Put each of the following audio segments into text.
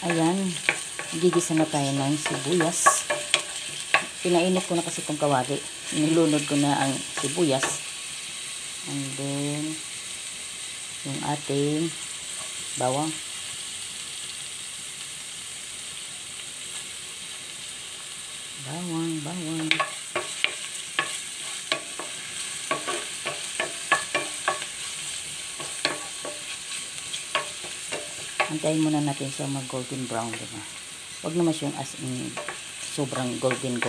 Ayan, gigisa na tayo ng sibuyas. Pinainit ko na kasi itong kawali. Nilunod ko na ang sibuyas. And then, yung ating bawang. Bawang. Antayin muna natin siya mag golden brown, diba? Huwag naman siyang as in sobrang golden.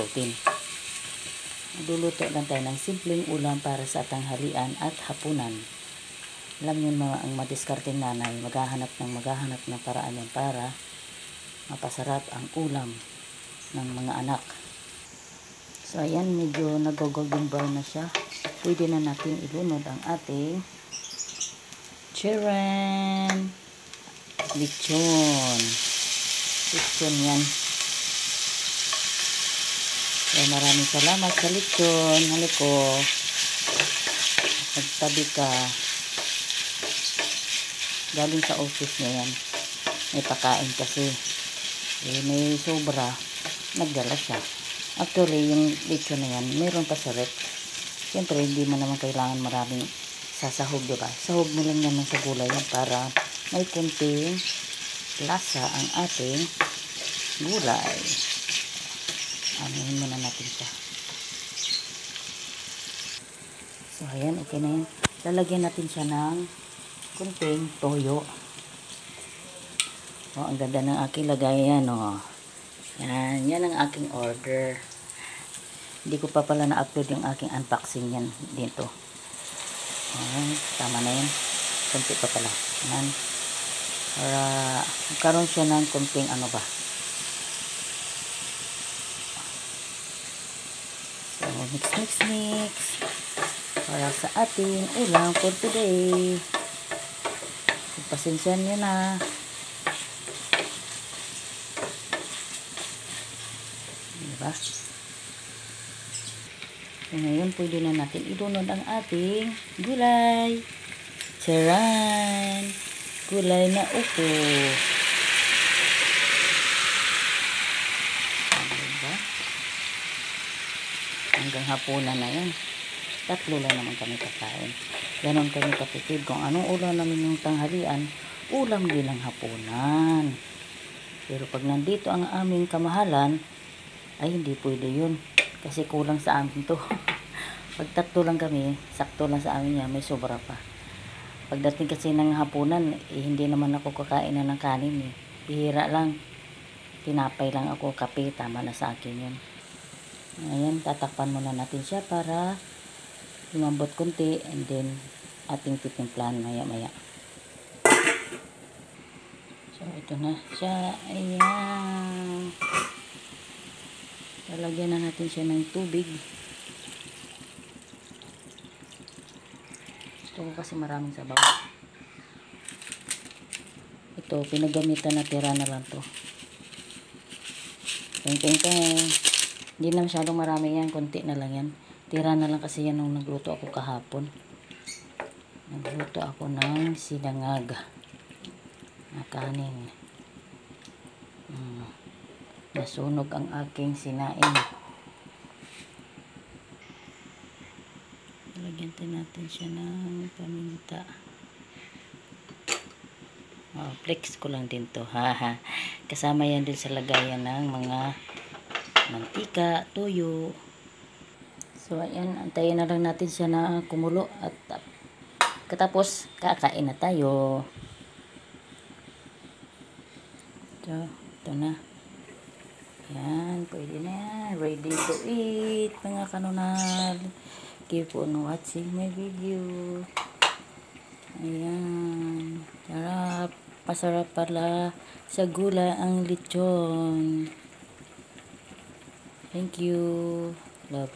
Magluluto lang tayo ng simpleng ulam para sa tanghalian at hapunan. Alam niyo mga ang madiskarteng nanay, maghahanap ng paraan yan para mapasarap ang ulam ng mga anak. So ayan, medyo nag-golden brown na siya. Pwede na natin ilunod ang ating chicken. Lechon yan. So maraming salamat sa lechon. Haliko, magtabi ka. Galing sa office niya yan. May pakain kasi. May sobra. Nagdala siya. Actually, yung lechon na yan, mayroon pa sa rep. Siyempre, hindi mo naman kailangan maraming sasahog, diba? Sahog mo lang naman sa gulay yan para may kunting lasa ang ating gulay. Anuhin muna natin siya. So, ayan, okay na yan. Lalagyan natin siya ng kunting toyo. Oh, ang ganda ng aking lagayan, oh. Yan ang aking order. Hindi ko pa pala na-upload yung aking unboxing yan dito. Ayan, tama na yan. Kunti pa pala. Ayan. Para magkaroon siya ng kunting ano ba. So, mix. Para sa ating ulam for today. Pasensya nyo na. Diba? So, ngayon pwede na natin ilunod ang ating gulay. Charan! Gulay na upo. Diba? Hanggang hapunan na yan. 3 lang naman kami kakain. Ganon kami katipid. Kung anong ulam namin yung tanghalian, ulam din ang hapunan. Pero pag nandito ang aming kamahalan, ay hindi pwede yun. Kasi kulang sa amin to. Pag 3 lang kami, sakto lang sa amin yan, may sobra pa. Pagdating kasi ng hapunan, hindi naman ako kakain na ng kanin eh. Bihira lang. Tinapay lang ako, kape, tama na sa akin yun. Ayan, tatakpan muna natin siya para lumambot konti and then ating titimplahan maya. So, ito na siya. Ayan. Lalagyan na natin siya ng tubig. Gusto ko kasi maraming sabaw. Ito, pinagamitan na tira na lang to. Teng. Hindi na masyadong marami yan. Kunti na lang yan. Tira na lang kasi yan nung nagluto ako kahapon. Nagluto ako ng sinangag na kanin. Nasunog ang aking sinain. Lagyan natin siya ng paminta. Oh, flex ko lang din to. Kasama yan din sa lagayan ng mga mantika, toyo. So, ayan. Antayin na lang natin siya na kumulo. At katapos, kakain na tayo. So, ito na. Ayan. Pwede na yan. Ready to eat. Mga kanunal. Keep on watching my video. Ayan. Sarap. Masarap pala sa gulay ang lechon. Thank you. Love.